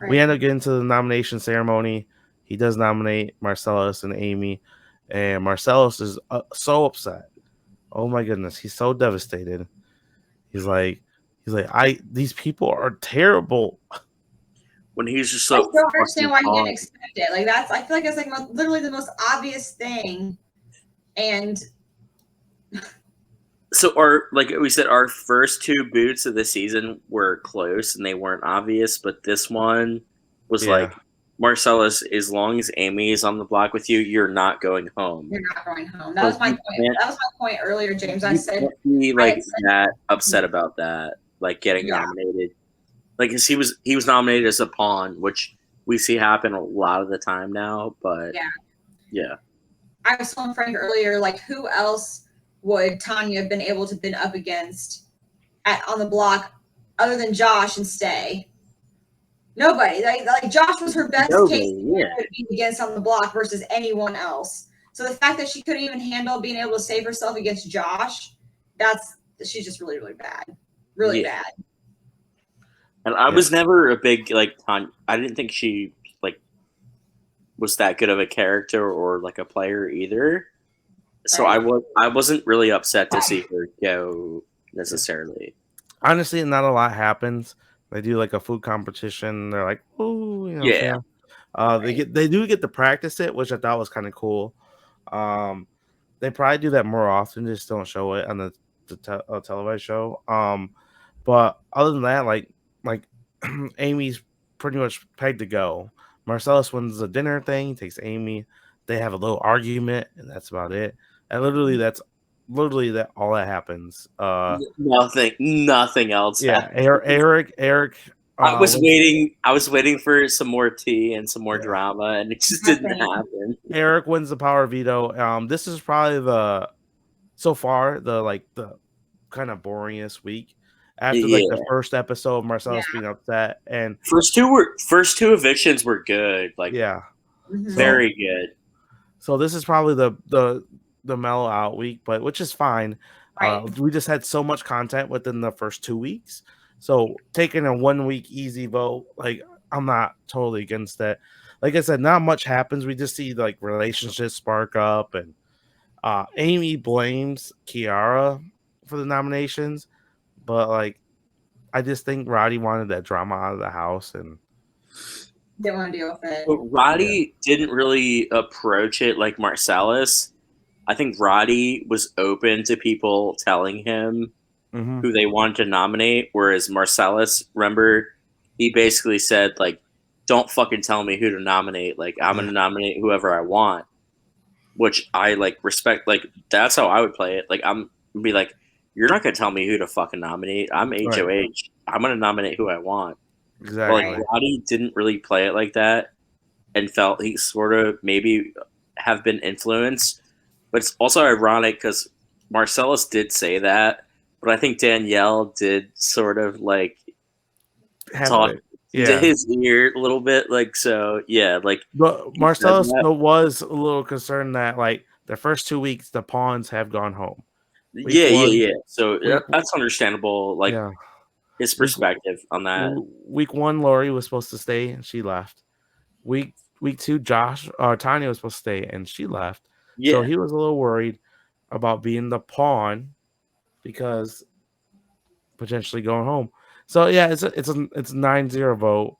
we end up getting to the nomination ceremony. He does nominate Marcellus and Amy, and Marcellus is so upset. Oh my goodness, he's so devastated. He's like, these people are terrible. When he's just so, I don't understand why he didn't expect it. Like I feel like it's like literally the most obvious thing, and so like we said, our first two boots of the season were close and they weren't obvious, but this one was like, Marcellus, as long as Amy is on the block with you, you're not going home. You're not going home. That was my point. That was my point earlier, James. I said he like that upset about that, like getting nominated. Like he was nominated as a pawn, which we see happen a lot of the time now. But yeah. I was telling Frank earlier, like who else would Tanya have been able to been up against on the block other than Josh and stay? Nobody. Like Josh was her best case to be against on the block versus anyone else. So the fact that she couldn't even handle being able to save herself against Josh, she's just really, really bad. Really bad. And I was never a big like Tanya. I didn't think she like was that good of a character or like a player either. So Right. I wasn't really upset to see her go necessarily. Honestly, not a lot happens. They do like a food competition. They're like, "Ooh," Yeah. Right. they do get to practice it, which I thought was kind of cool. Um, they probably do that more often, just don't show it on the televised show. But other than that, like Amy's pretty much pegged to go. Marcellus wins the dinner thing, takes Amy. They have a little argument, and that's about it. And that's literally that all that happens. Nothing else Yeah, happened. Eric I was wins. waiting. I was waiting for some more tea and some more Yeah, drama, and it just didn't Nothing. happen. Eric wins the power veto. This is probably the so far the kind of boringest week after like the Yeah, first episode of Yeah. Marcellus being upset, and first two evictions were good, like yeah, so very good. so this is probably the mellow out week, but which is fine. Right. We just had so much content within the first 2 weeks, so taking a 1 week easy vote, like I'm not totally against that. Like I said, not much happens. We just see like relationships spark up, and Amy blames Kiara for the nominations, but like I just think Roddy wanted that drama out of the house, and Didn't want to deal with it. But yeah, Roddy didn't really approach it like Marcellus. I think Roddy was open to people telling him mm-hmm. who they wanted to nominate, whereas Marcellus, remember, he basically said like, "Don't fucking tell me who to nominate. Like, I'm gonna nominate whoever I want," which I like respect. Like, that's how I would play it. Like, I'm be like, "You're not gonna tell me who to fucking nominate. I'm Right, HOH. I'm gonna nominate who I want." But like, exactly. Right. Roddy didn't really play it like that, and felt he sort of maybe have been influenced. But it's also ironic because Marcellus did say that, but I think Danielle did sort of like Have talk it, into yeah. his ear a little bit. Like, so yeah, like But he said Marcellus that. though was a little concerned that like the first 2 weeks the pawns have gone home. Week Yeah, one, yeah, yeah. So week that's understandable. Like yeah, his week perspective on that. week one, Lori was supposed to stay and she left. Week two, Tanya was supposed to stay and she left. So Yeah, he was a little worried about being the pawn because potentially going home. So yeah, it's a 9-0 vote.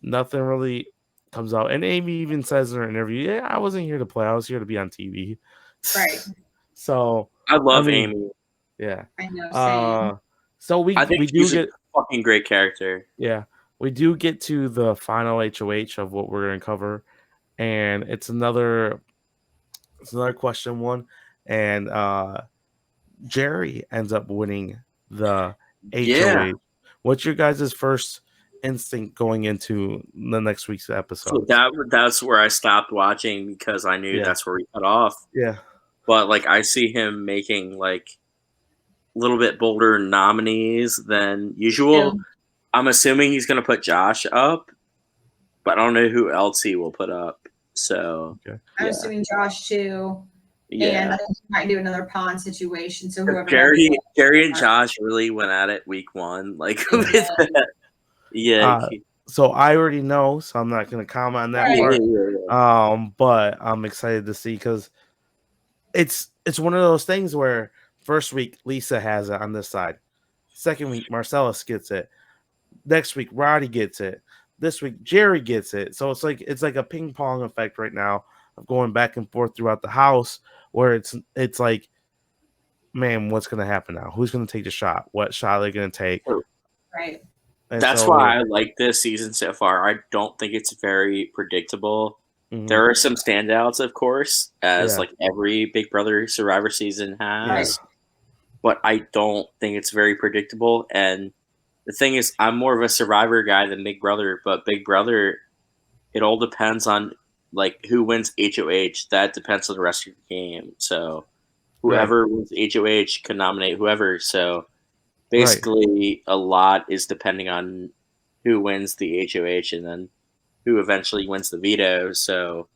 Nothing really comes out. And Amy even says in her interview, "Yeah, I wasn't here to play. I was here to be on TV." Right. So I I love mean, Amy. yeah. I know. Same. So I think we do she's a get fucking great character. yeah we do get to the final HOH of what we're gonna cover, and it's another question one, and Jerry ends up winning the Yeah. HOH. What's your guys' first instinct going into the next week's So episodes? that's where I stopped watching because I knew Yeah, that's where we cut off. yeah, But like I see him making like a little bit bolder nominees than usual. Too. I'm assuming he's gonna put Josh up, but I don't know who else he will put up. So okay. I'm yeah, assuming Josh too. And yeah. I think he might do another pawn situation. So whoever has Gary and Josh really went at it week one. Like they with did. that. Yeah, Uh, so I already know, so I'm not going to comment on that yeah, Right. part. yeah. But I'm excited to see because it's one of those things where first week Lisa has it on this side, second week Marcellus gets it, next week Roddy gets it, this week Jerry gets it. So it's like a ping pong effect right now of going back and forth throughout the house, where it's like, man, what's going to happen now? Who's going to take the shot? What shot are they going to take? Right. And That's so, why I like this season so far. I don't think it's very predictable. mhm, There are some standouts, of course, as yeah, like every Big Brother Survivor season yeah. Right. has, but I don't think it's very predictable. And the thing is, I'm more of a Survivor guy than Big Brother, but Big Brother, it all depends on like who wins HOH. That depends on the rest of the game. So Right, whoever wins HOH can nominate whoever. So right. basically, a lot is depending on who wins the HOH and then who eventually wins the veto. So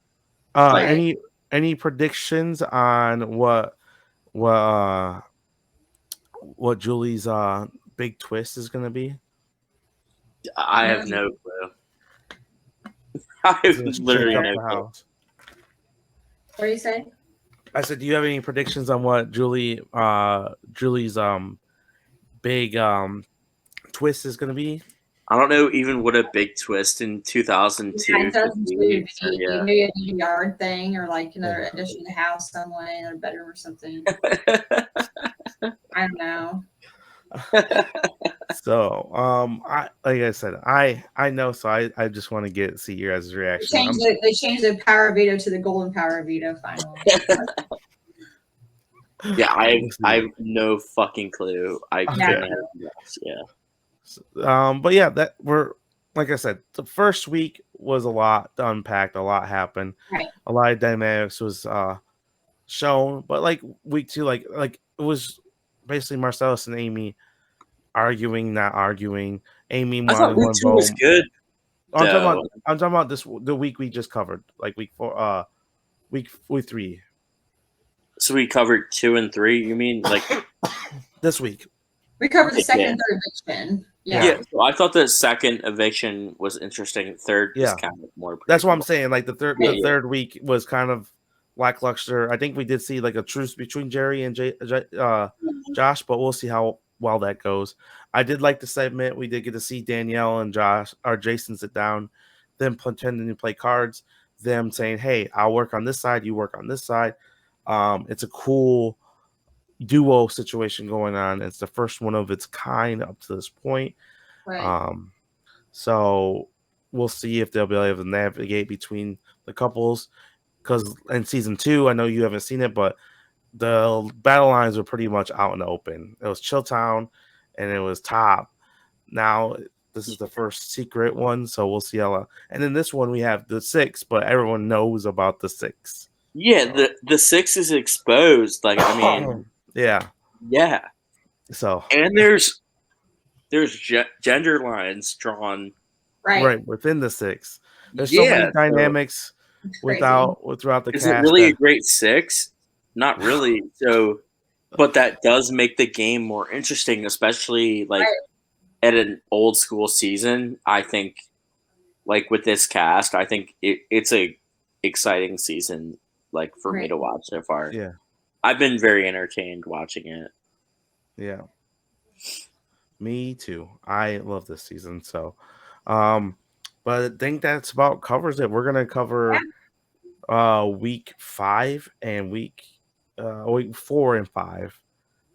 like Right. Any predictions on what what Julie's big twist is gonna be? I have Um, no clue. I have to shake literally up no the clue. house. What do you say? I said, do you have any predictions on what Julie's big twist is going to be? I don't know even what a big twist in 2002 Yeah, it could doesn't be. So, yeah. maybe a new yard thing or like another addition to the house some way, another bedroom or something. I don't know. So, I like I said, I know, so I just want to see your guys' reaction. They changed the power veto to the golden power veto finally. Yeah, I have no fucking clue. I couldn't guess. Yeah. But yeah, that we're like I said, the first week was a lot unpacked, a lot happened, right. A lot of dynamics was shown, but like week 2, like it was basically Marcellus and Amy arguing, not arguing. Amy I thought wanted week one 2 was vote. good. I'm talking about the week we just covered, like week 4, week 3. So we covered 2 and 3. You mean like this week? We covered the second and third eviction. Yeah. So I thought the second eviction was interesting. Third is kind of more. That's what I'm saying. Like the third week was kind of lackluster. I think we did see like a truce between Jerry and Josh, but we'll see how well that goes. I did like the segment. We did get to see Danielle and Jason sit down, them pretending to play cards, them saying, "Hey, I'll work on this side, you work on this side." It's a cool duo situation going on. It's the first one of its kind up to this point. Right. So we'll see if they'll be able to navigate between the couples. Because in season 2, I know you haven't seen it, but the battle lines were pretty much out in the open. It was Chilltown and it was Top. Now this is the first secret one, so we'll see how. And in this one we have the 6, but everyone knows about the 6. Yeah, the 6 is exposed. Like I mean, yeah. So and there's gender lines drawn right within the 6. There's so many dynamics throughout the cast. Is it really a great 6? Not really. So, but that does make the game more interesting, especially like at an old school season. I think, like with this cast, I think it's a exciting season, like for me to watch so far. Yeah, I've been very entertained watching it. Yeah, me too. I love this season. So, but I think that's about covers it. We're gonna cover week 5 and week 4 and 5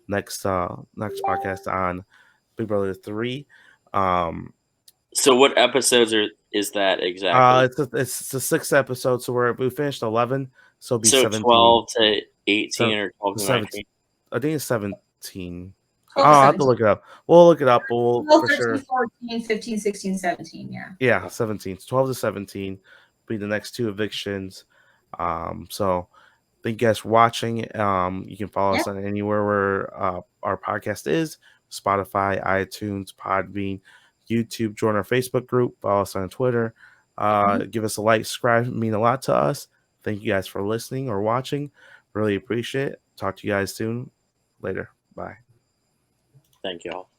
next podcast on Big Brother 3. So what episodes is that exactly? It's the 6th episode, so we finished 11, so it'll be 17. 12 to 18 or 12 to 19. I think it's 17. I'll have to look it up. We'll look it up, but we'll 12, for 13, sure. 14, 15, 16, 17, yeah. Yeah, 17. 12 to 17 be the next 2 evictions. So thank you guys for watching. You can follow us on anywhere where our podcast is: Spotify, iTunes, Podbean, YouTube. Join our Facebook group. Follow us on Twitter. Give us a like, subscribe. It mean a lot to us. Thank you guys for listening or watching. Really appreciate it. Talk to you guys soon. Later. Bye. Thank you all.